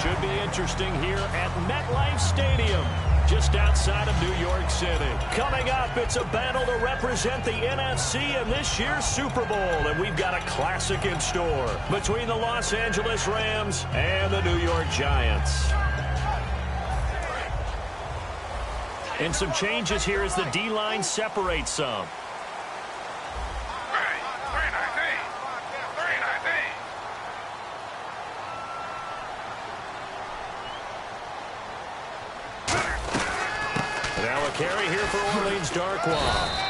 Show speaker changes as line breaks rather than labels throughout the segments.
Should be interesting here at MetLife Stadium, just outside of New York City. Coming up, it's a battle to represent the NFC in this year's Super Bowl, and we've got a classic in store between the Los Angeles Rams and the New York Giants. And some changes here as the D-line separates some. Carry here for Orleans Darkwa.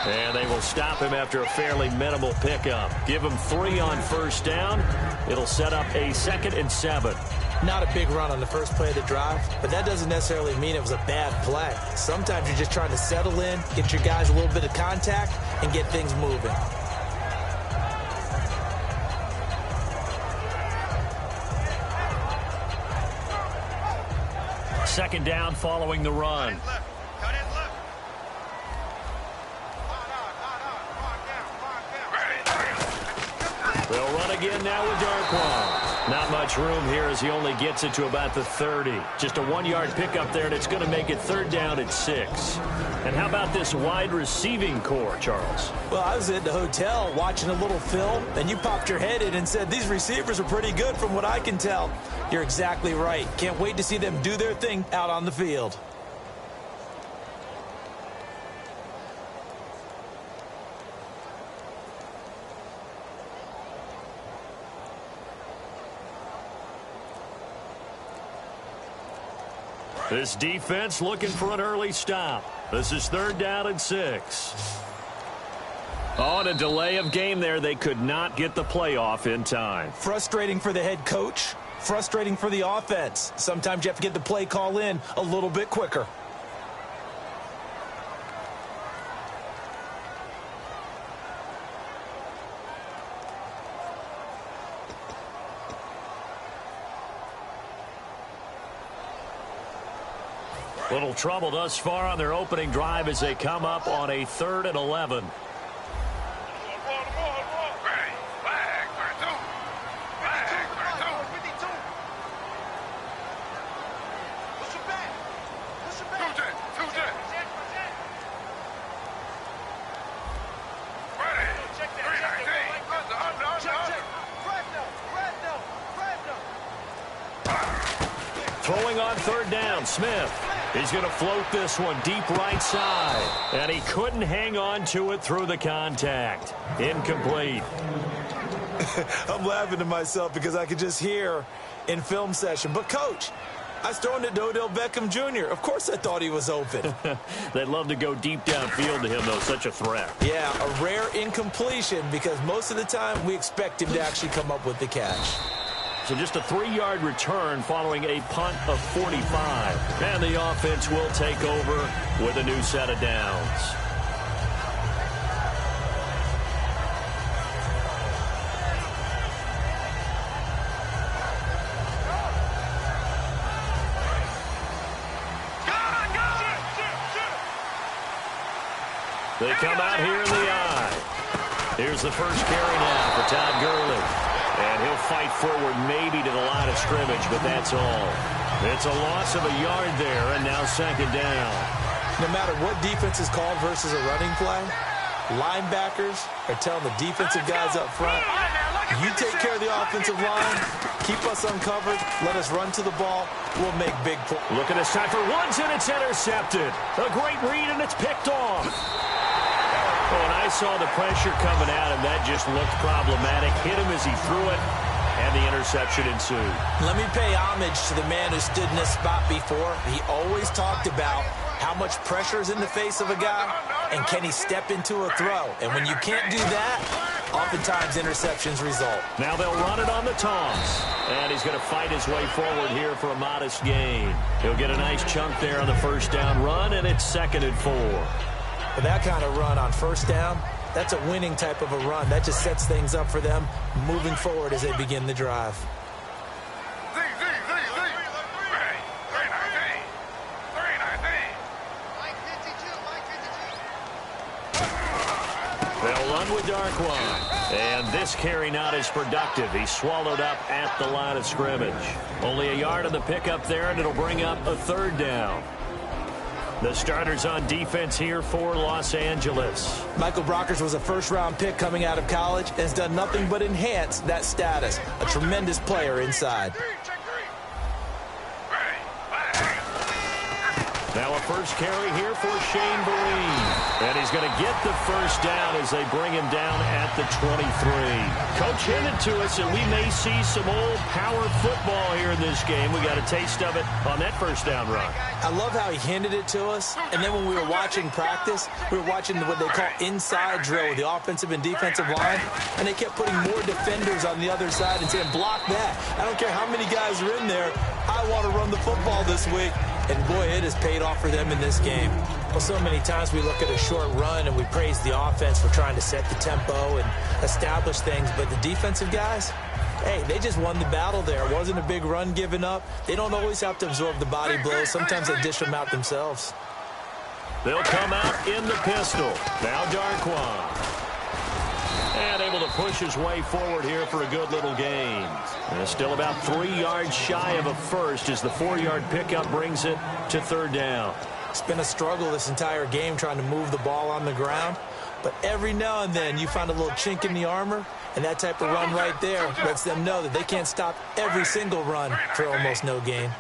And they will stop him after a fairly minimal pickup. Give him 3 on first down. It'll set up a 2nd and 7.
Not a big run on the first play of the drive, but that doesn't necessarily mean it was a bad play. Sometimes you're just trying to settle in, get your guys a little bit of contact, and get things moving.
Second down following the run. They'll run again now with Darkwa. Not much room here as he only gets it to about the 30. Just a 1-yard pickup there, and it's going to make it 3rd down at 6. And how about this wide receiving core, Charles?
Well, I was at the hotel watching a little film, and you popped your head in and said, these receivers are pretty good from what I can tell. You're exactly right. Can't wait to see them do their thing out on the field.
This defense looking for an early stop. This is 3rd down and 6. On a delay of game there, they could not get the play off in time.
Frustrating for the head coach. Frustrating for the offense. Sometimes you have to get the play call in a little bit quicker.
Little trouble thus far on their opening drive as they come up on a 3rd and 11. Throwing on 3rd down, Smith. He's going to float this one deep right side. And he couldn't hang on to it through the contact. Incomplete.
I'm laughing to myself because I could just hear in film session. But, Coach, I was throwing it to Odell Beckham Jr. Of course I thought he was open.
They'd love to go deep downfield to him, though. Such a threat.
Yeah, a rare incompletion because most of the time we expect him to actually come up with the catch.
So just a 3-yard return following a punt of 45. And the offense will take over with a new set of downs. They come out here in the eye. Here's the first carry now for Todd Gurley. And he'll fight forward maybe to the line of scrimmage, but that's all. It's a loss of a yard there, and now 2nd down.
No matter what defense is called versus a running play, linebackers are telling the defensive guys up front, you take care of the offensive line, keep us uncovered, let us run to the ball, we'll make big plays.
Look at this time for Woods, and it's intercepted. A great read, and it's picked off. Oh, and I saw the pressure coming at him. That just looked problematic. Hit him as he threw it, and the interception ensued.
Let me pay homage to the man who stood in this spot before. He always talked about how much pressure is in the face of a guy, and can he step into a throw. And when you can't do that, oftentimes interceptions result. Now they'll run it on the toss. And he's going to fight his way forward here for a modest gain. He'll get a nice chunk there on the first down run, and it's 2nd and 4. But that kind of run on first down, that's a winning type of a run. That just sets things up for them moving forward as they begin the drive. They'll run with Darkwa.
And this carry not as productive. He's swallowed up at the line of scrimmage. Only a yard on the pickup there, and it'll bring up a third down. The starters on defense here for Los Angeles.
Michael Brockers was a first-round pick coming out of college and has done nothing but enhance that status. A tremendous player inside.
Now a first carry here for Shane Vereen. And he's going to get the first down as they bring him down at the 23. Coach hinted to us that we may see some old power football here in this game. We got a taste of it on that first down run.
I love how he hinted it to us. And then when we were watching practice, we were watching what they call inside drill with the offensive and defensive line. And they kept putting more defenders on the other side and saying, block that. I don't care how many guys are in there. I want to run the football this week. And, boy, it has paid off for them in this game. Well, so many times we look at a short run and we praise the offense for trying to set the tempo and establish things. But the defensive guys, hey, they just won the battle there. It wasn't a big run given up. They don't always have to absorb the body blows. Sometimes they dish them out themselves.
They'll come out in the pistol. Now Darquan. And able to push his way forward here for a good little gain. And still about 3 yards shy of a first as the 4-yard pickup brings it to third down.
It's been a struggle this entire game trying to move the ball on the ground. But every now and then you find a little chink in the armor, and that type of run right there lets them know that they can't stop every single run for almost no gain.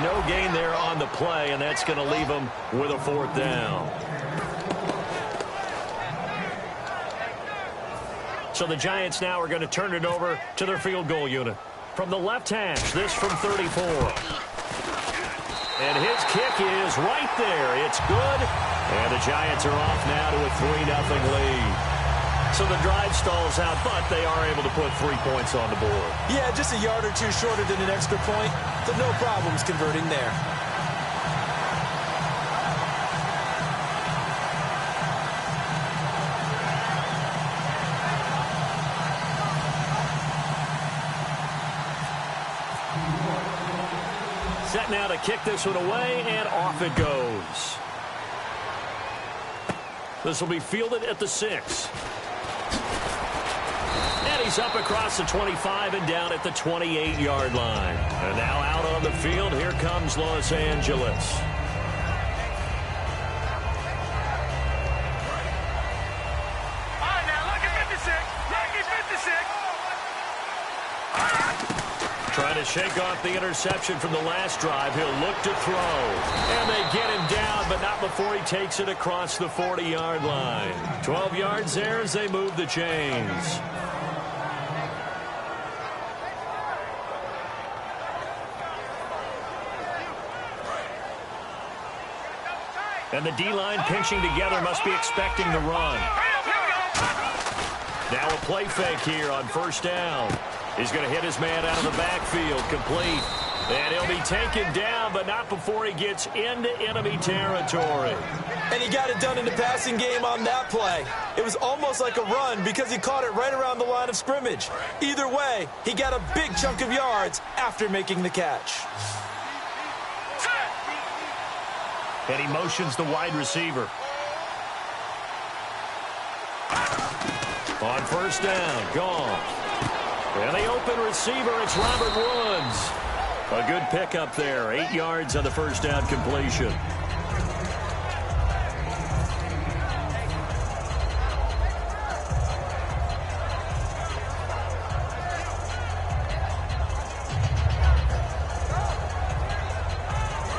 No gain there on the play, and that's going to leave them with a fourth down. So the Giants now are going to turn it over to their field goal unit. From the left hash, this from 34. And his kick is right there. It's good. And the Giants are off now to a 3-0 lead. So the drive stalls out, but they are able to put 3 points on the board.
Yeah, just a yard or two shorter than an extra point, but no problems converting there.
Set now to kick this one away, and off it goes. This will be fielded at the 6. And he's up across the 25 and down at the 28-yard line. And now out on the field, here comes Los Angeles.
All right, now look at 56. Look at 56.
Trying to shake off the interception from the last drive. He'll look to throw. And they get him down, but not before he takes it across the 40-yard line. 12 yards there as they move the chains. And the D-line pinching together must be expecting the run. Now a play fake here on first down. He's going to hit his man out of the backfield, complete. And he'll be taken down, but not before he gets into enemy territory.
And he got it done in the passing game on that play. It was almost like a run because he caught it right around the line of scrimmage. Either way, he got a big chunk of yards after making the catch.
And he motions the wide receiver. On first down, gone. And the open receiver, it's Robert Woods. A good pickup there, 8 yards on the first down completion.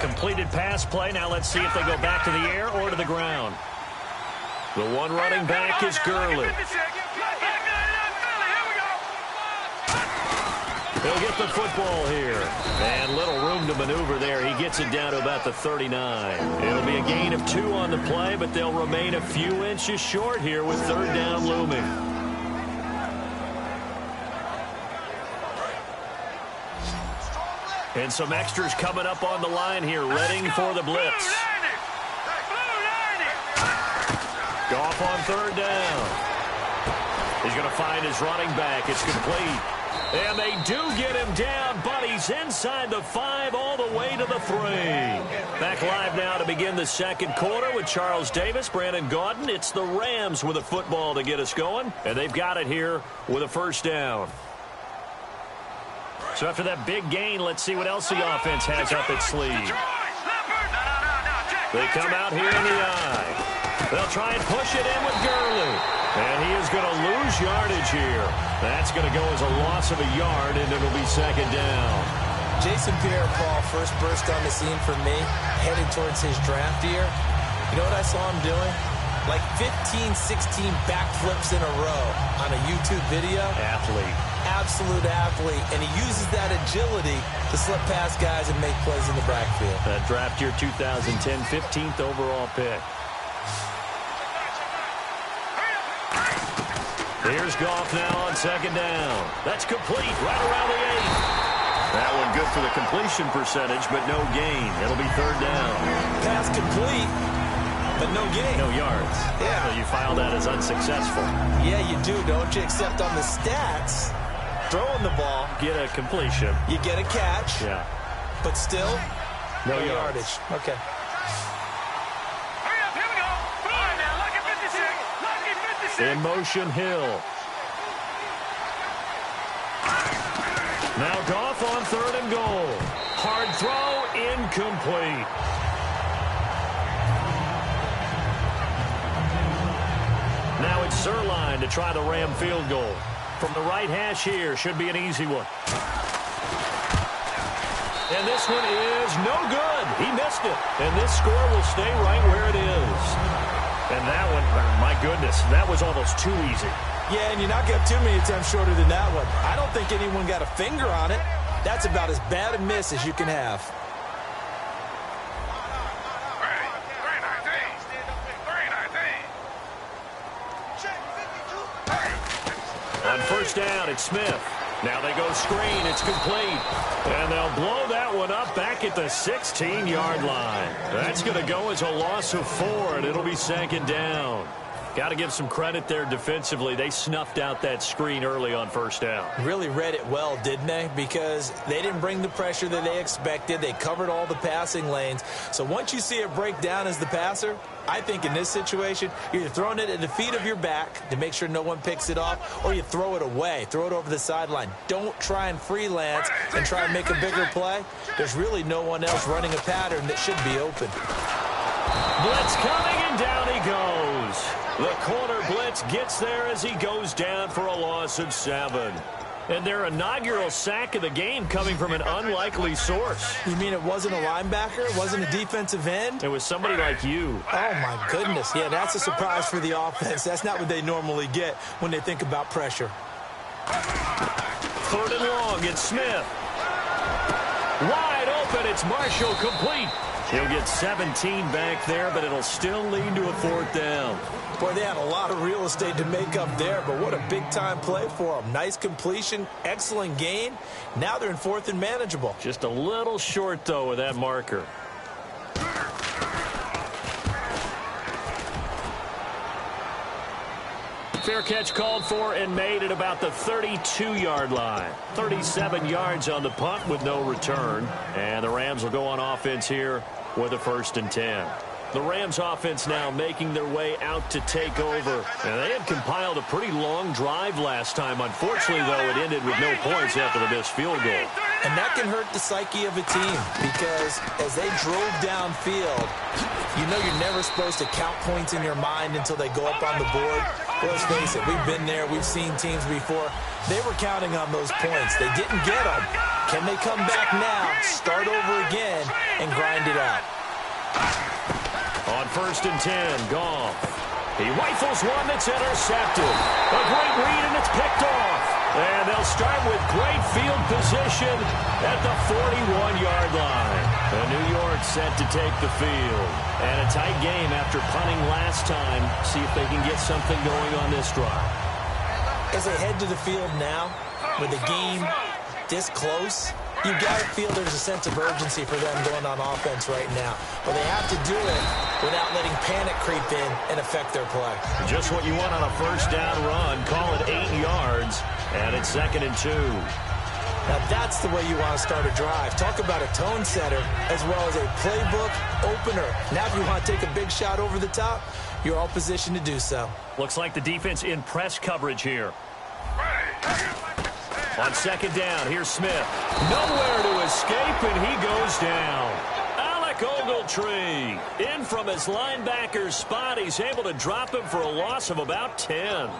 Completed pass play. Now let's see if they go back to the air or to the ground. The one running back is Gurley. He'll get the football here. And little room to maneuver there. He gets it down to about the 39. It'll be a gain of 2 on the play, but they'll remain a few inches short here with third down looming. And some extras coming up on the line here, readying for the blitz. Goff on third down. He's going to find his running back. It's complete. And they do get him down, but he's inside the 5 all the way to the 3. Back live now to begin the second quarter with Charles Davis, Brandon Gaudin. It's the Rams with a football to get us going, and they've got it here with a first down. So after that big gain, let's see what else the offense has up its sleeve. They come out here in the eye. They'll try and push it in with Gurley. And he is going to lose yardage here. That's going to go as a loss of a yard, and it'll be second down.
Jason Pierre-Paul first burst on the scene for me, headed towards his draft year. You know what I saw him doing? Like 15, 16 backflips in a row on a YouTube video.
Athlete.
Absolute athlete. And he uses that agility to slip past guys and make plays in the backfield.
That draft year 2010, 15th overall pick. Here's Goff now on second down. That's complete right around the 8. That one good for the completion percentage, but no gain. It'll be third down.
Pass complete, but no gain.
No yards.
Yeah.
So you file that as unsuccessful.
Yeah, you do, don't you? Except on the stats, throwing the ball.
Get a completion.
You get a catch.
Yeah.
But still,
no yardage.
Okay.
In motion, Hill. Now Goff on third and goal. Hard throw, incomplete. Now it's Zerline to try the Ram field goal. From the right hash here, should be an easy one. And this one is no good. He missed it. And this score will stay right where it is. And that one, my goodness, that was almost too easy.
Yeah, and you're not going to have too many attempts shorter than that one. I don't think anyone got a finger on it. That's about as bad a miss as you can have.
On first down, it's Smith. Now they go screen. It's complete. And they'll blow that one up back at the 16-yard line. That's going to go as a loss of 4, and it'll be second down. Got to give some credit there defensively. They snuffed out that screen early on first down.
Really read it well, didn't they? Because they didn't bring the pressure that they expected. They covered all the passing lanes. So once you see it break down as the passer, I think in this situation, you're either throwing it at the feet of your back to make sure no one picks it off, or you throw it away, throw it over the sideline. Don't try and freelance and try and make a bigger play. There's really no one else running a pattern that should be open.
Blitz coming, and down he goes. The corner blitz gets there as he goes down for a loss of 7. And their inaugural sack of the game coming from an unlikely source.
You mean it wasn't a linebacker? It wasn't a defensive end?
It was somebody like you.
Oh, my goodness. Yeah, that's a surprise for the offense. That's not what they normally get when they think about pressure.
Third and long, it's Smith. Wide open, it's Marshall, complete. He'll get 17 back there, but it'll still lead to a fourth down.
Boy, they had a lot of real estate to make up there, but what a big-time play for them. Nice completion, excellent gain. Now they're in fourth and manageable.
Just a little short, though, with that marker. Fair catch called for and made at about the 32-yard line. 37 yards on the punt with no return. And the Rams will go on offense here with a 1st and 10. The Rams offense now making their way out to take over. And they had compiled a pretty long drive last time. Unfortunately, though, it ended with no points after the missed field goal.
And that can hurt the psyche of a team because as they drove downfield, you know you're never supposed to count points in your mind until they go up on the board. Well, let's face it, we've been there. We've seen teams before. They were counting on those points. They didn't get them. Can they come back now, start over again, and grind it out?
On 1st and 10, Goff. He rifles one that's intercepted. A great read, and it's picked off. And they'll start with great field position at the 41-yard line. And New York set to take the field. And a tight game after punting last time. See if they can get something going on this drive.
As they head to the field now, with the game this close, You got to feel there's a sense of urgency for them going on offense right now. But they have to do it without letting panic creep in and affect their play.
Just what you want on a first down run. Call it 8 yards, and it's 2nd and 2.
Now that's the way you want to start a drive. Talk about a tone setter as well as a playbook opener. Now if you want to take a big shot over the top, you're all positioned to do so.
Looks like the defense in press coverage here. On 2nd down, here's Smith. Nowhere to escape, and he goes down. Alec Ogletree in from his linebacker spot. He's able to drop him for a loss of about 10.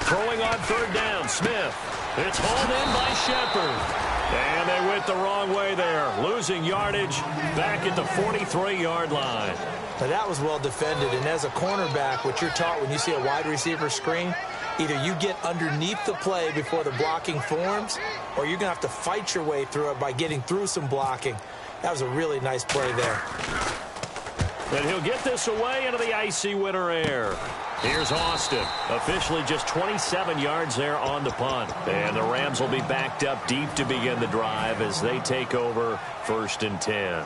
Throwing on 3rd down, Smith. It's hauled in by Shepard. And they went the wrong way there, losing yardage back at the 43-yard line.
Now that was well defended, and as a cornerback, what you're taught when you see a wide receiver screen, either you get underneath the play before the blocking forms, or you're going to have to fight your way through it by getting through some blocking. That was a really nice play there.
And he'll get this away into the icy winter air. Here's Austin, officially just 27 yards there on the punt. And the Rams will be backed up deep to begin the drive as they take over 1st and 10.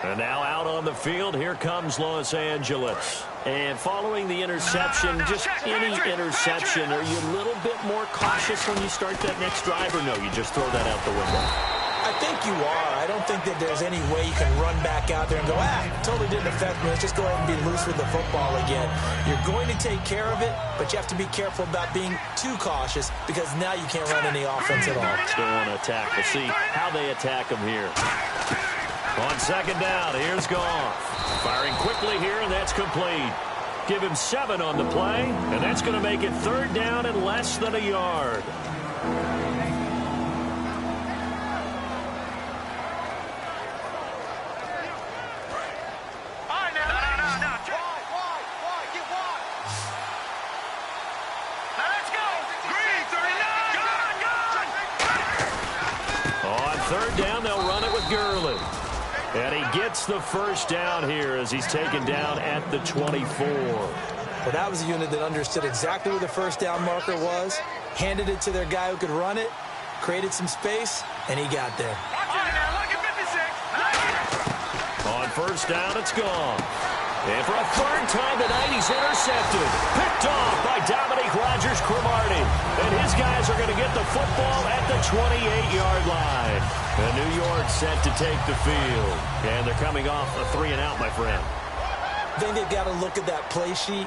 And now out on the field, here comes Los Angeles. And following the interception, just any interception, are you a little bit more cautious when you start that next drive, or no, you just throw that out the window?
I think you are. I don't think that there's any way you can run back out there and go, totally didn't affect me. Let's just go ahead and be loose with the football again. You're going to take care of it, but you have to be careful about being too cautious because now you can't run any offense at all.
Still want to attack. We'll see how they attack him here. On 2nd down, here's Goff. Firing quickly here, and that's complete. Give him 7 on the play, and that's going to make it 3rd down and less than a yard. And he gets the first down here as he's taken down at the 24.
Well, that was a unit that understood exactly where the first down marker was, handed it to their guy who could run it, created some space, and he got there.
On 1st down, it's gone. And for a 3rd time tonight, he's intercepted. Picked off by Dominique Rodgers-Cromartie. And his guys are going to get the football at the 28-yard line. And New York set to take the field. And they're coming off a 3-and-out, my friend.
I think they've got to look at that play sheet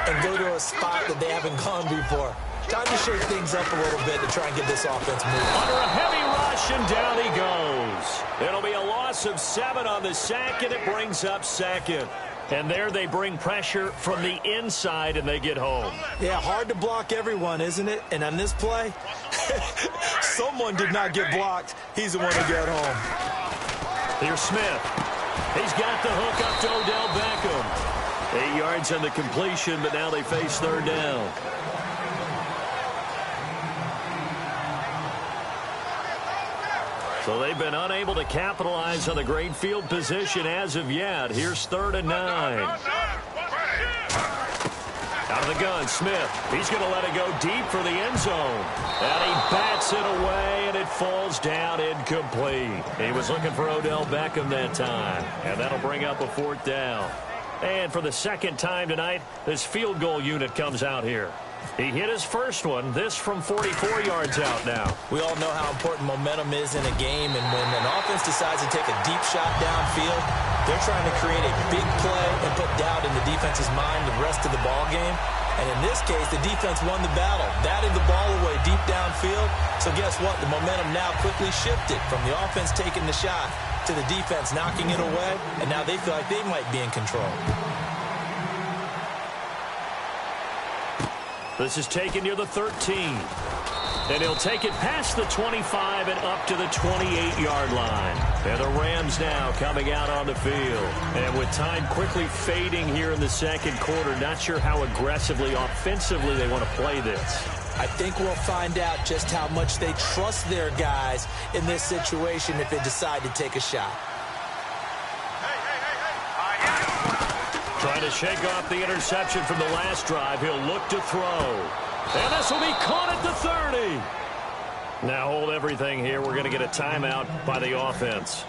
and go to a spot that they haven't gone before. Time to shake things up a little bit to try and get this offense moving.
Under a heavy rush, and down he goes. It'll be a loss of 7 on the sack, and it brings up 2nd. And there they bring pressure from the inside, and they get home.
Yeah, hard to block everyone, isn't it? And on this play, someone did not get blocked. He's the one who got home.
Here's Smith. He's got the hook up to Odell Beckham. 8 yards on the completion, but now they face 3rd down. So they've been unable to capitalize on the great field position as of yet. Here's 3rd and 9. Out of the gun, Smith. He's going to let it go deep for the end zone. And he bats it away, and it falls down incomplete. He was looking for Odell Beckham that time. And that'll bring up a 4th down. And for the 2nd time tonight, this field goal unit comes out here. He hit his first one, this from 44 yards out now.
We all know how important momentum is in a game, and when an offense decides to take a deep shot downfield, they're trying to create a big play and put doubt in the defense's mind the rest of the ball game. And in this case, the defense won the battle, batted the ball away deep downfield. So guess what? The momentum now quickly shifted from the offense taking the shot to the defense knocking it away, and now they feel like they might be in control.
This is taken near the 13. And he'll take it past the 25 and up to the 28-yard line. And the Rams now coming out on the field. And with time quickly fading here in the 2nd quarter, not sure how aggressively, offensively they want to play this.
I think we'll find out just how much they trust their guys in this situation if they decide to take a shot.
Trying to shake off the interception from the last drive. He'll look to throw. And this will be caught at the 30. Now hold everything here. We're going to get a timeout by the offense.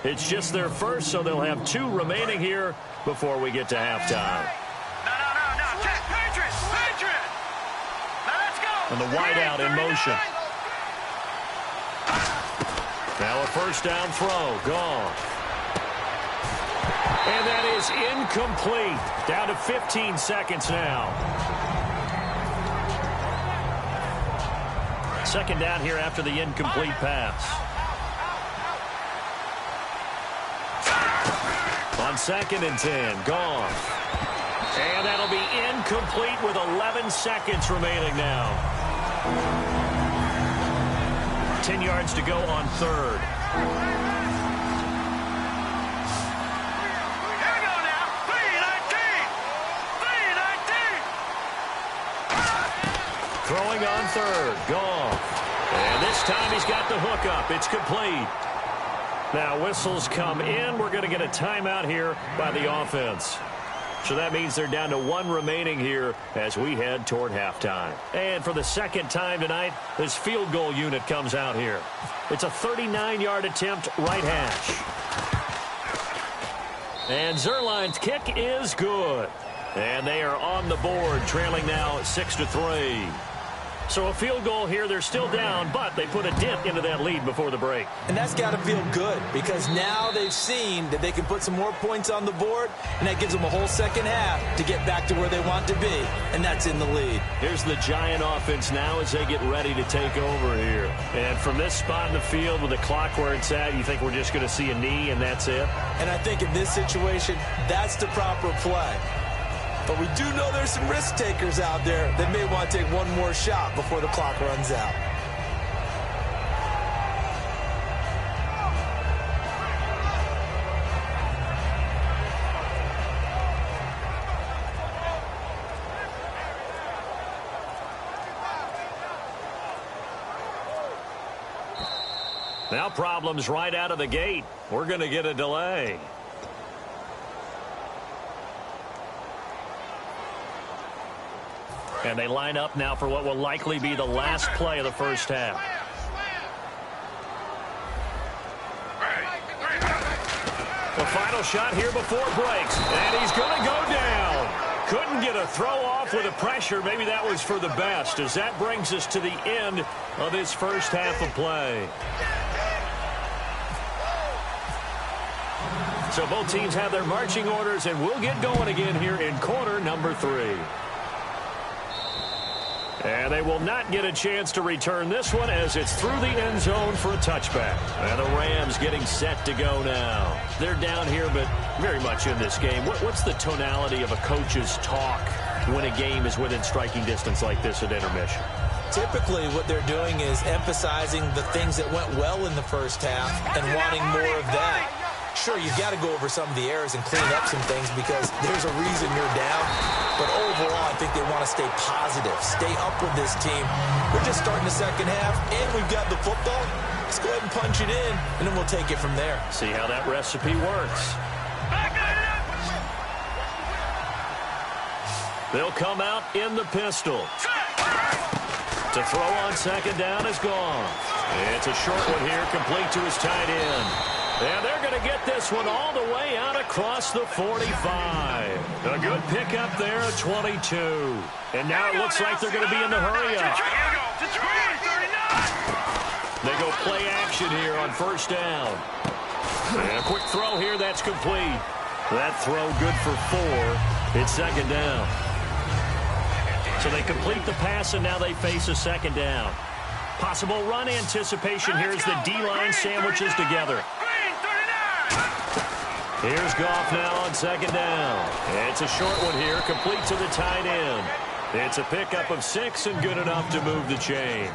It's just their first, so they'll have 2 remaining here before we get to halftime.
No. Patriots. Now let's go.
And the wideout in motion. Now a first down throw. Gone. And that is incomplete. Down to 15 seconds now. Second down here after the incomplete pass. On 2nd and 10, gone. And that'll be incomplete with 11 seconds remaining now. 10 yards to go on 3rd.
Here we go now. 3-19.
Throwing on 3rd, gone. And this time he's got the hook up. It's complete. Now whistles come in. We're going to get a timeout here by the offense. So that means they're down to 1 remaining here as we head toward halftime. And for the second time tonight, this field goal unit comes out here. It's a 39-yard attempt, right hash. And Zerline's kick is good. And they are on the board, trailing now 6-3. So a field goal here. They're still down, but they put a dent into that lead before the break.
And that's got to feel good because now they've seen that they can put some more points on the board, and that gives them a whole second half to get back to where they want to be, and that's in the lead.
Here's the Giant offense now as they get ready to take over here. And from this spot in the field with the clock where it's at, you think we're just going to see a knee and that's it?
And I think in this situation, that's the proper play. But we do know there's some risk takers out there that may want to take one more shot before the clock runs out.
Now problems right out of the gate. We're going to get a delay. And they line up now for what will likely be the last play of the first half. The final shot here before it breaks. And he's going to go down. Couldn't get a throw off with the pressure. Maybe that was for the best, as that brings us to the end of his first half of play. So both teams have their marching orders, and we'll get going again here in quarter number 3. And they will not get a chance to return this one as it's through the end zone for a touchback. And the Rams getting set to go now. They're down here, but very much in this game. What's the tonality of a coach's talk when a game is within striking distance like this at intermission?
Typically, what they're doing is emphasizing the things that went well in the first half and wanting more of that. Sure, you've got to go over some of the errors and clean up some things because there's a reason you're down. But overall, I think they want to stay positive, stay up with this team. We're just starting the second half, and we've got the football. Let's go ahead and punch it in, and then we'll take it from there.
See how that recipe works. They'll come out in the pistol. To throw on second down is gone. It's a short one here, complete to his tight end. And they're going to get this one all the way out across the 45. A good pickup there at 22. And now it looks like they're going to be in the hurry-up. They go play action here on first down. And a quick throw here, that's complete. That throw good for 4. It's second down. So they complete the pass, and now they face a second down. Possible run anticipation here as the D-line sandwiches together. Here's Goff now on second down. It's a short one here, complete to the tight end. It's a pickup of 6 and good enough to move the chains.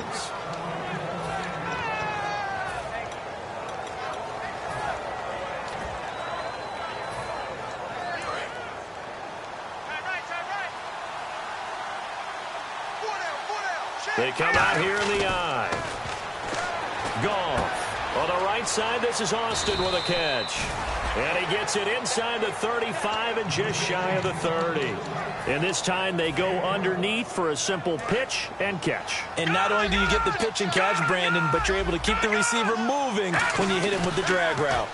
They come out here in the eye. Goff. On the right side, this is Austin with a catch. And he gets it inside the 35 and just shy of the 30. And this time they go underneath for a simple pitch and catch.
And not only do you get the pitch and catch, Brandon, but you're able to keep the receiver moving when you hit him with the drag route.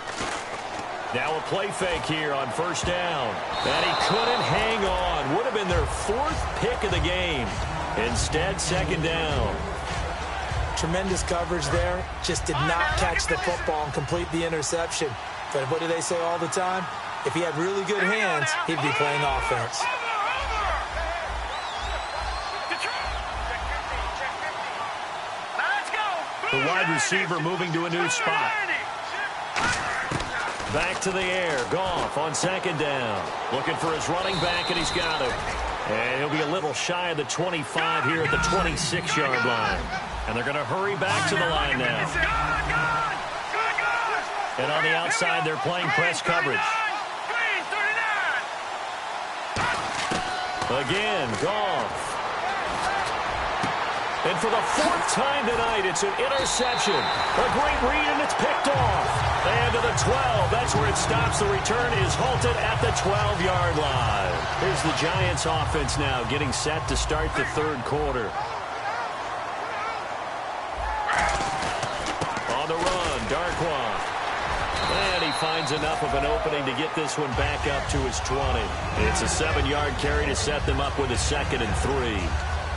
Now a play fake here on first down. And he couldn't hang on. Would have been their 4th pick of the game. Instead, second down.
Tremendous coverage there. Just did not catch the football and complete the interception. But what do they say all the time? If he had really good hands, he'd be playing offense.
The wide receiver moving to a new spot. Back to the air. Goff on second down. Looking for his running back, and he's got him. And he'll be a little shy of the 25 here at the 26-yard line. And they're going to hurry back to the line now. And on the outside, they're playing press coverage. Again, Goff. And for the 4th time tonight, it's an interception. A great read, and it's picked off. And to the 12. That's where it stops. The return is halted at the 12-yard line. Here's the Giants offense now getting set to start the 3rd quarter. On the run, Darkwa. And he finds enough of an opening to get this one back up to his 20. It's a 7-yard carry to set them up with a 2nd and 3.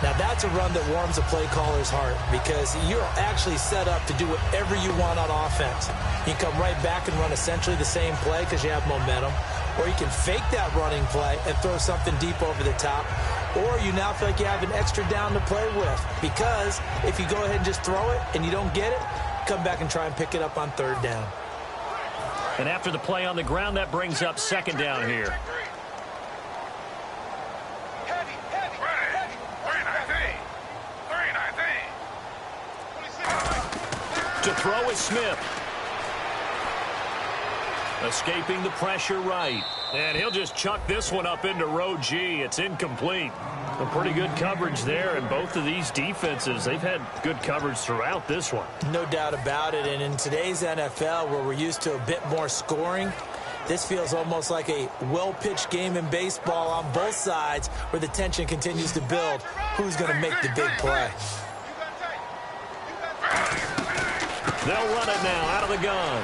Now, that's a run that warms a play caller's heart because you're actually set up to do whatever you want on offense. You can come right back and run essentially the same play because you have momentum, or you can fake that running play and throw something deep over the top, or you now feel like you have an extra down to play with because if you go ahead and just throw it and you don't get it, come back and try and pick it up on 3rd down.
And after the play on the ground, that brings up 2nd down here. To throw is Smith. Escaping the pressure right. And he'll just chuck this one up into row G. It's incomplete. A pretty good coverage there, and both of these defenses, they've had good coverage throughout this one.
No doubt about it, and in today's NFL, where we're used to a bit more scoring, this feels almost like a well-pitched game in baseball on both sides where the tension continues to build. Who's going to make the big play?
They'll run it now out of the gun.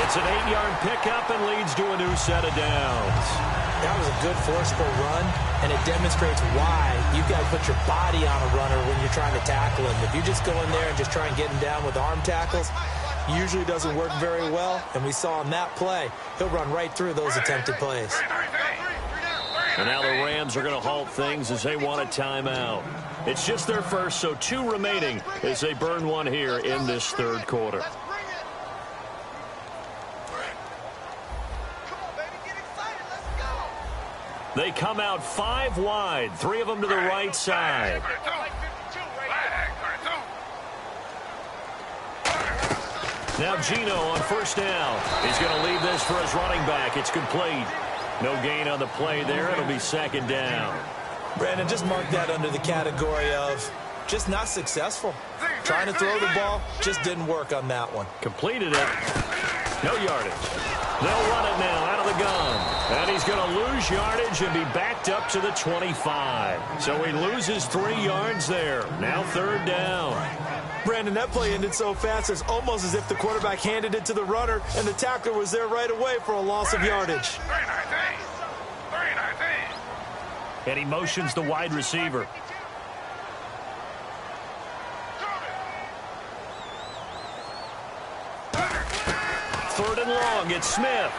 It's an 8-yard pickup and leads to a new set of downs.
That was a good forceful run, and it demonstrates why you've got to put your body on a runner when you're trying to tackle him. If you just go in there and just try and get him down with arm tackles, usually doesn't work very well, and we saw on that play, he'll run right through those attempted plays.
And now the Rams are going to halt things as they want a timeout. It's just their first, so 2 remaining as they burn one here in this 3rd quarter. They come out 5 wide, 3 of them to the right side. Now Gino on first down. He's going to leave this for his running back. It's complete. No gain on the play there. It'll be 2nd down.
Brandon, just mark that under the category of just not successful. Trying to throw the ball, just didn't work on that one.
Completed it. No yardage. They'll run it now out of the gun. And he's going to lose yardage and be backed up to the 25. So he loses 3 yards there. Now 3rd down.
Brandon, that play ended so fast, it's almost as if the quarterback handed it to the runner and the tackler was there right away for a loss of yardage.
And he motions the wide receiver. Third and long, it's Smith.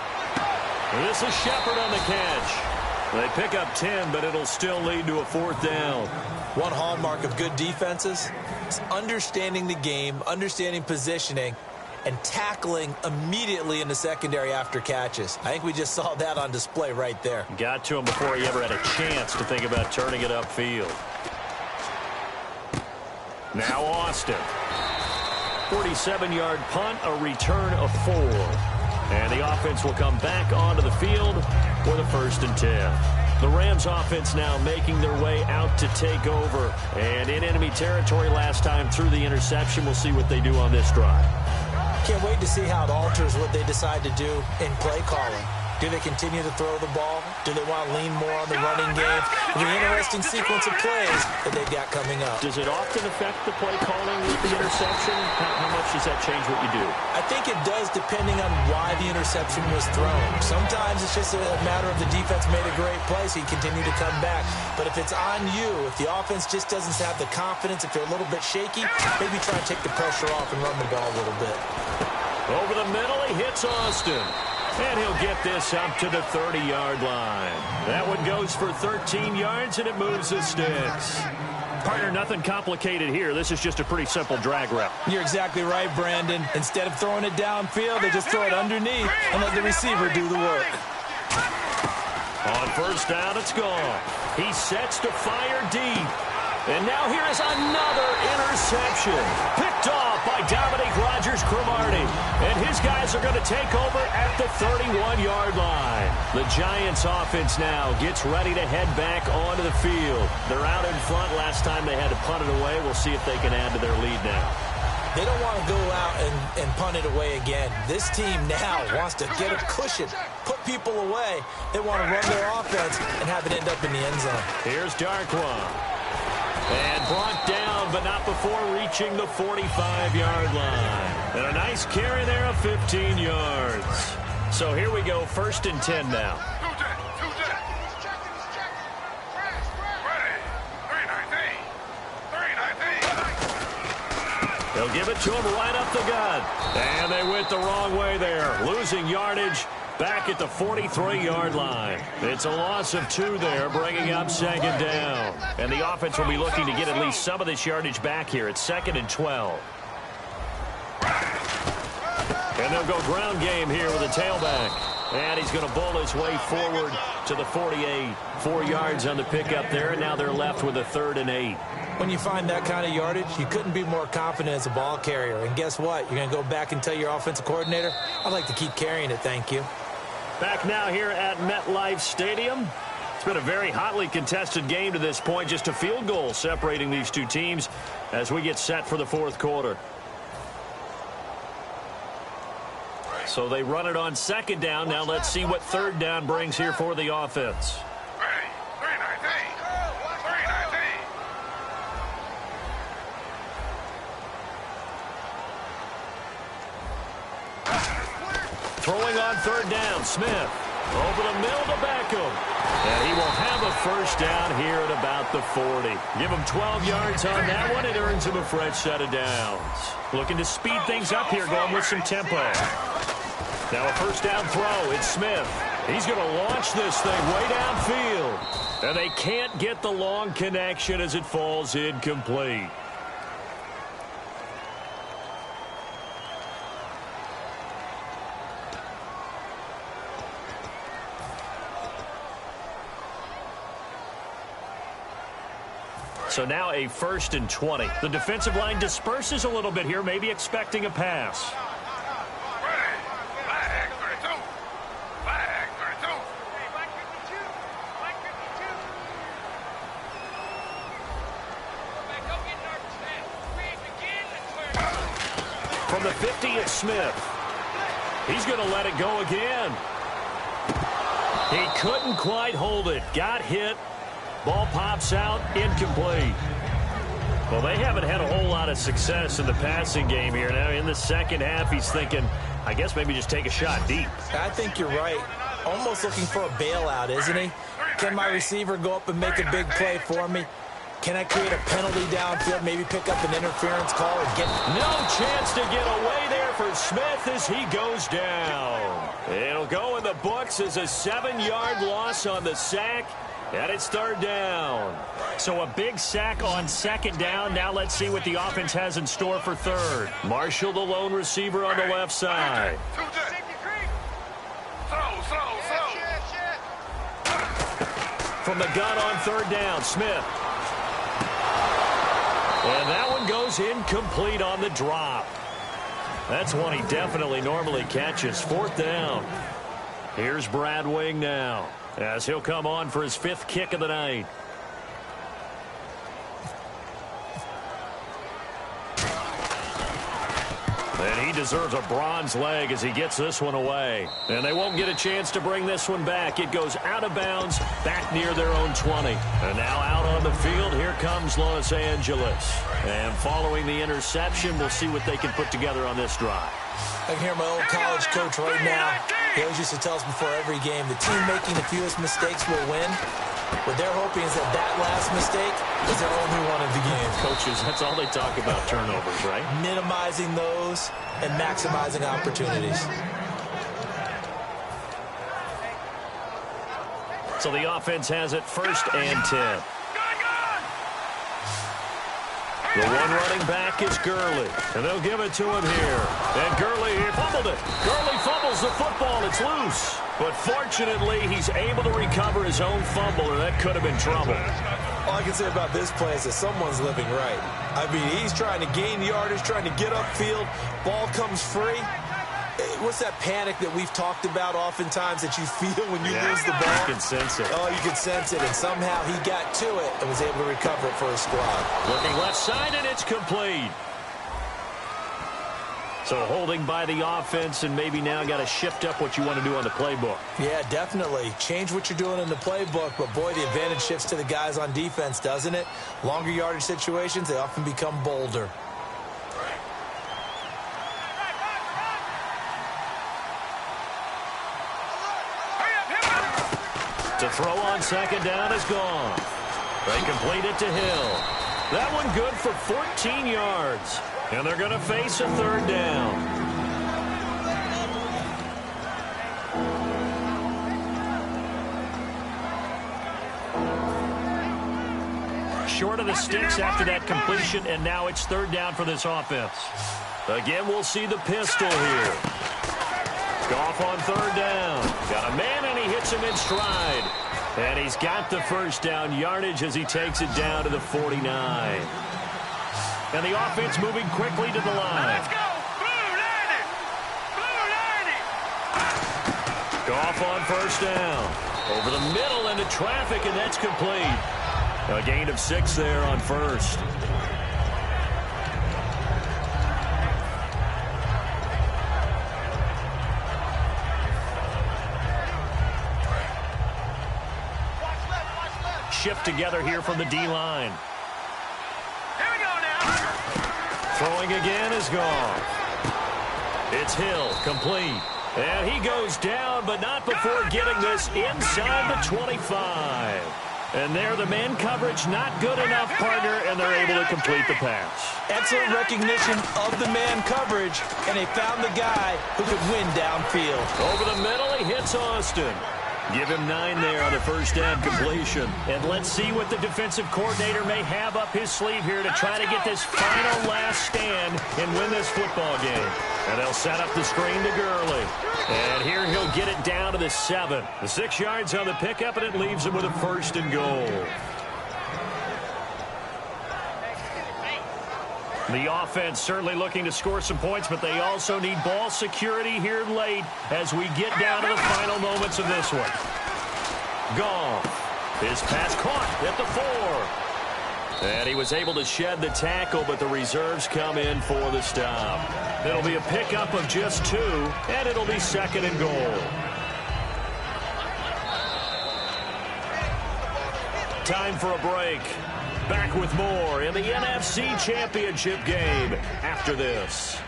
This is Shepard on the catch. They pick up 10, but it'll still lead to a 4th down.
One hallmark of good defenses is understanding the game, understanding positioning, and tackling immediately in the secondary after catches. I think we just saw that on display right there.
Got to him before he ever had a chance to think about turning it upfield. Now Austin. 47-yard punt, a return of 4. And the offense will come back onto the field for the 1st and 10. The Rams offense now making their way out to take over. And in enemy territory last time through the interception. We'll see what they do on this drive.
Can't wait to see how it alters what they decide to do in play calling. Do they continue to throw the ball? Do they want to lean more on the running game? The interesting sequence of plays that they've got coming up.
Does it often affect the play calling with the interception? How much does that change what you do?
I think it does depending on why the interception was thrown. Sometimes it's just a matter of the defense made a great play, so you continue to come back. But if it's on you, if the offense just doesn't have the confidence, if they're a little bit shaky, maybe try and take the pressure off and run the ball a little bit.
Over the middle, he hits Austin. And he'll get this up to the 30-yard line. That one goes for 13 yards, and it moves the sticks. Partner, nothing complicated here. This is just a pretty simple drag route.
You're exactly right, Brandon. Instead of throwing it downfield, they just throw it underneath and let the receiver do the work.
On first down, it's gone. He sets to fire deep. And now here is another interception. Picked off by Dominique Rodgers-Cromartie. And his guys are going to take over at the 31-yard line. The Giants offense now gets ready to head back onto the field. They're out in front. Last time they had to punt it away. We'll see if they can add to their lead now.
They don't want to go out and punt it away again. This team now wants to get a cushion, put people away. They want to run their offense and have it end up in the end zone.
Here's Darkwa. And brought down, but not before reaching the 45-yard line. And a nice carry there of 15 yards. So here we go, 1st and 10 now. They'll give it to him right up the gut. And they went the wrong way there, losing yardage. Back at the 43-yard line. It's a loss of 2 there, bringing up 2nd down. And the offense will be looking to get at least some of this yardage back here. It's 2nd and 12. And they'll go ground game here with a tailback. And he's going to bowl his way forward to the 48. 4 yards on the pickup there, and now they're left with a 3rd and 8.
When you find that kind of yardage, you couldn't be more confident as a ball carrier. And guess what? You're going to go back and tell your offensive coordinator, I'd like to keep carrying it, thank you.
Back now here at MetLife Stadium. It's been a very hotly contested game to this point. Just a field goal separating these two teams as we get set for the 4th quarter. So they run it on 2nd down. Now let's see what 3rd down brings here for the offense. Throwing on 3rd down, Smith. Over the middle to Beckham. And he will have a 1st down here at about the 40. Give him 12 yards on that one. It earns him a fresh set of downs. Looking to speed things up here, going with some tempo. Now a 1st down throw. It's Smith. He's going to launch this thing way downfield. And they can't get the long connection as it falls incomplete. So now a 1st and 20. The defensive line disperses a little bit here, maybe expecting a pass. From the 50, it's Smith. He's going to let it go again. He couldn't quite hold it. Got hit. Ball pops out, incomplete. Well, they haven't had a whole lot of success in the passing game here. Now, in the 2nd half, he's thinking, I guess maybe just take a shot deep.
I think you're right. Almost looking for a bailout, isn't he? Can my receiver go up and make a big play for me? Can I create a penalty downfield, maybe pick up an interference call and get...
No chance to get away there for Smith as he goes down. It'll go in the books as a 7-yard loss on the sack. And it's 3rd down. So a big sack on 2nd down. Now let's see what the offense has in store for 3rd. Marshall, the lone receiver on the left side. From the gun on 3rd down, Smith. And that one goes incomplete on the drop. That's one he definitely normally catches. 4th down. Here's Brad Wing now. as he'll come on for his 5th kick of the night. And he deserves a bronze leg as he gets this one away. And they won't get a chance to bring this one back. It goes out of bounds, back near their own 20. And now out on the field, here comes Los Angeles. And following the interception, we'll see what they can put together on this drive.
I can hear my old college coach right now. He always used to tell us before every game, the team making the fewest mistakes will win. What they're hoping is that last mistake is their only one of the game.
Coaches, that's all they talk about, turnovers, right?
Minimizing those and maximizing opportunities.
So the offense has it 1st and 10. The one running back is Gurley, and they'll give it to him here. And Gurley, he fumbled it. Gurley fumbles the football. It's loose. But fortunately, he's able to recover his own fumble, or that could have been trouble.
All I can say about this play is that someone's living right. I mean, he's trying to gain yardage, trying to get upfield. Ball comes free. What's that panic that we've talked about oftentimes that you feel when you lose the ball?
You can sense it.
Oh, you can sense it, and somehow he got to it and was able to recover it for his squad.
Looking left side, and it's complete. So holding by the offense, and maybe now got to shift up what you want to do on the playbook. Yeah,
definitely. Change what you're doing in the playbook, but boy, the advantage shifts to the guys on defense, doesn't it? Longer yardage situations, they often become bolder.
To throw on 2nd down is gone. They complete it to Hill. That one good for 14 yards. And they're going to face a 3rd down. Short of the sticks after that completion, and now it's 3rd down for this offense. Again, we'll see the pistol here. Goff on 3rd down. Got a man, and he hits him in stride. And he's got the 1st down yardage as he takes it down to the 49. And the offense moving quickly to the line.
Let's go! Blue 90! Blue 90!
Goff on 1st down. Over the middle into traffic, and that's complete. A gain of 6 there on 1st. Shift together here from the D-line.
Here we go now.
Throwing again is gone. It's Hill, complete. And he goes down, but not before getting this inside the 25. And there, the man coverage not good enough, partner, and they're able to complete the pass.
Excellent recognition of the man coverage, and they found the guy who could win downfield.
Over the middle, he hits Austin. Give him 9 there on the 1st down completion. And let's see what the defensive coordinator may have up his sleeve here to try to get this final last stand and win this football game. And they'll set up the screen to Gurley. And here he'll get it down to the 7. The 6 yards on the pickup, and it leaves him with a 1st and goal. The offense certainly looking to score some points, but they also need ball security here late as we get down to the final moments of this one. Goff. His pass caught at the 4. And he was able to shed the tackle, but the reserves come in for the stop. It'll be a pickup of just 2, and it'll be 2nd and goal. Time for a break. Back with more in the NFC Championship game after this.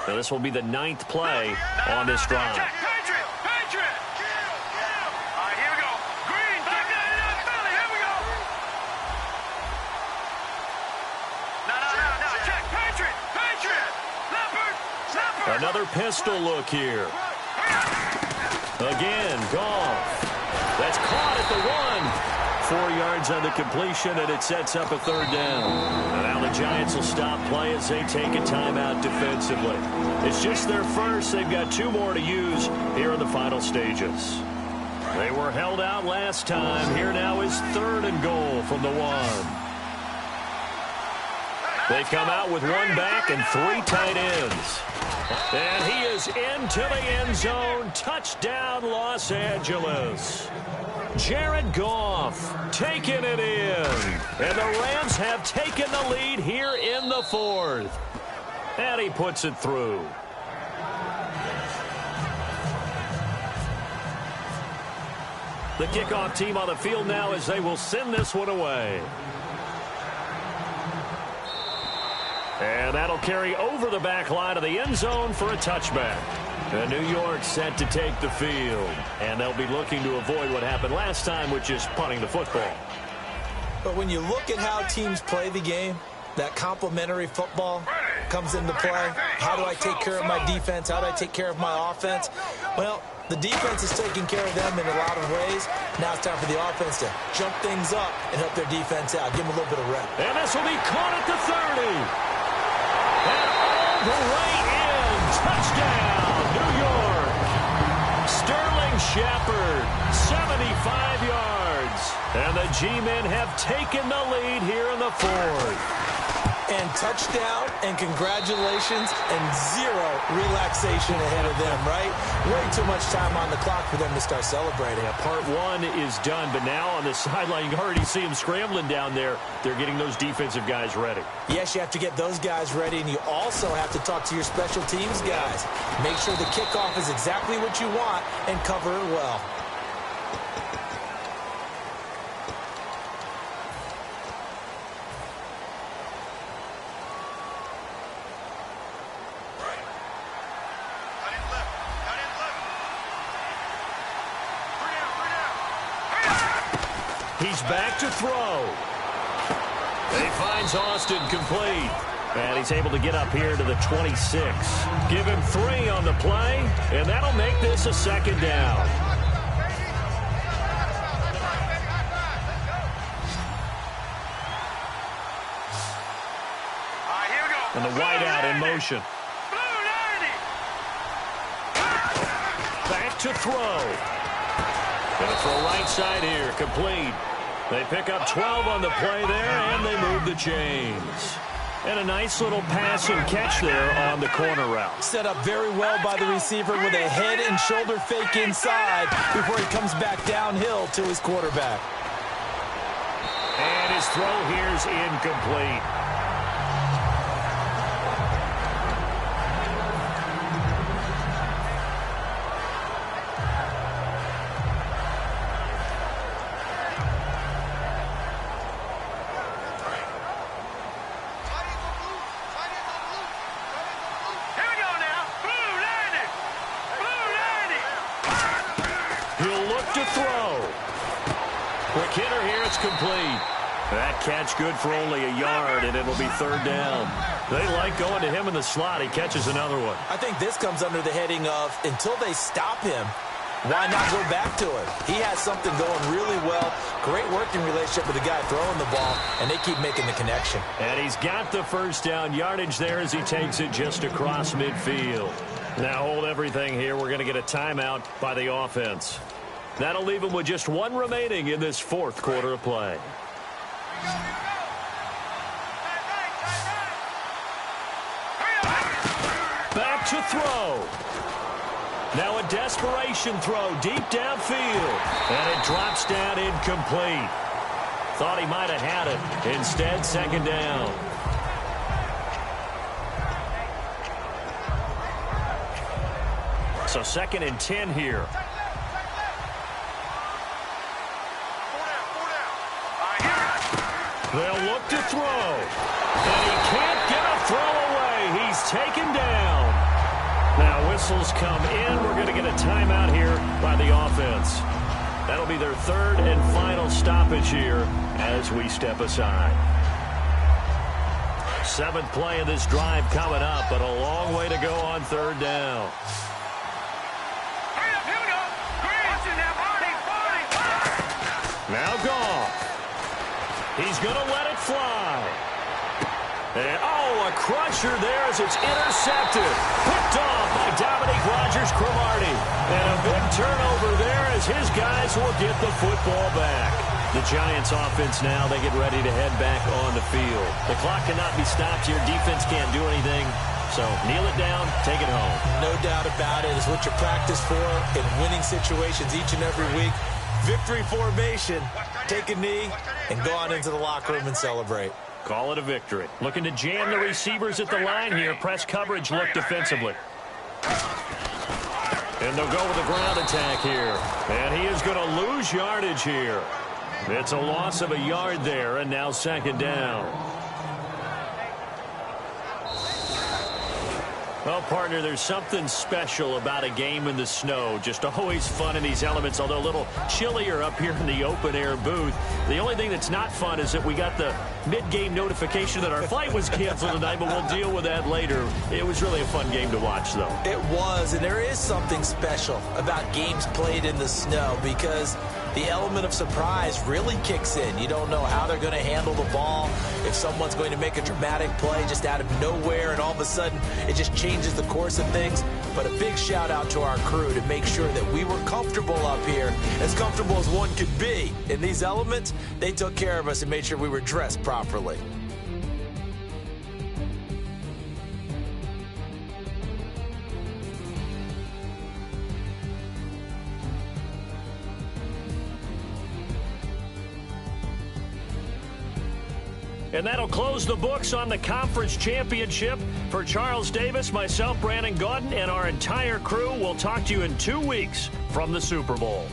Now this will be the 9th play on this drive. Another pistol look here. Again, Goff. That's caught at the 1. 4 yards on the completion, and it sets up a third down. And now the Giants will stop play as they take a timeout defensively. It's just their first. They've got 2 more to use here in the final stages. They were held out last time. Here now is 3rd and goal from the 1. They've come out with 1 back and 3 tight ends. And he is into the end zone. Touchdown, Los Angeles. Jared Goff taking it in. And the Rams have taken the lead here in the 4th. And he puts it through. The kickoff team on the field now as they will send this one away. And that'll carry over the back line of the end zone for a touchback. And New York set to take the field. And they'll be looking to avoid what happened last time, which is punting the football.
But when you look at how teams play the game, that complementary football comes into play. How do I take care of my defense? How do I take care of my offense? Well, the defense is taking care of them in a lot of ways. Now it's time for the offense to jump things up and help their defense out. Give them a little bit of rep.
And this will be caught at the 30. And all the way in. Touchdown, New York. Sterling Shepard, 75 yards. And the G-men have taken the lead here in the 4th.
And touchdown, and congratulations, and 0 relaxation ahead of them, right? Way too much time on the clock for them to start celebrating.
Yeah, part 1 is done, but now on the sideline, you already see them scrambling down there. They're getting those defensive guys ready.
Yes, you have to get those guys ready, and you also have to talk to your special teams guys. Make sure the kickoff is exactly what you want and cover it well.
He's back to throw. He finds Austin complete. And he's able to get up here to the 26. Give him 3 on the play, and that'll make this a 2nd down. And the wideout in motion. Back to throw. Gonna throw right side here, complete. They pick up 12 on the play there, and they move the chains. And a nice little pass and catch there on the corner route.
Set up very well by the receiver with a head and shoulder fake inside before he comes back downhill to his quarterback.
And his throw here's incomplete. Quick hitter here, it's complete. That catch good for only a yard, and it'll be 3rd down. They like going to him in the slot. He catches another one.
I think this comes under the heading of, until they stop him, why not go back to it? He has something going really well. Great working relationship with the guy throwing the ball, and they keep making the connection.
And he's got the 1st down yardage there as he takes it just across midfield. Now hold everything here. We're going to get a timeout by the offense. That'll leave him with just 1 remaining in this 4th quarter of play. Back to throw. Now a desperation throw deep downfield. And it drops down incomplete. Thought he might have had it. Instead, 2nd down. So 2nd and 10 here. They'll look to throw. And he can't get a throw away. He's taken down. Now whistles come in. We're going to get a timeout here by the offense. That'll be their 3rd and final stoppage here as we step aside. 7th play of this drive coming up, but a long way to go on 3rd down. Now Goff. He's going to let it fly. And, oh, a crusher there as it's intercepted. Picked off by Dominique Rodgers-Cromartie. And a big turnover there as his guys will get the football back. The Giants offense now, they get ready to head back on the field. The clock cannot be stopped here. Defense can't do anything. So kneel it down, take it home.
No doubt about it. It's what you practice for in winning situations each and every week. Victory formation. Take a knee and go on into the locker room and celebrate.
Call it a victory. Looking to jam the receivers at the line here. Press coverage look defensively. And they'll go with a ground attack here. And he is going to lose yardage here. It's a loss of a yard there, and now second down. Well, partner, there's something special about a game in the snow. Just always fun in these elements, although a little chillier up here in the open-air booth. The only thing that's not fun is that we got the mid-game notification that our flight was canceled tonight, but we'll deal with that later. It was really a fun game to watch, though.
It was, and there is something special about games played in the snow because the element of surprise really kicks in. You don't know how they're going to handle the ball, if someone's going to make a dramatic play just out of nowhere, and all of a sudden it just changes the course of things. But a big shout out to our crew to make sure that we were comfortable up here, as comfortable as one could be. In these elements, they took care of us and made sure we were dressed properly.
And that'll close the books on the conference championship. For Charles Davis, myself, Brandon Gaudin, and our entire crew, we'll talk to you in 2 weeks from the Super Bowl.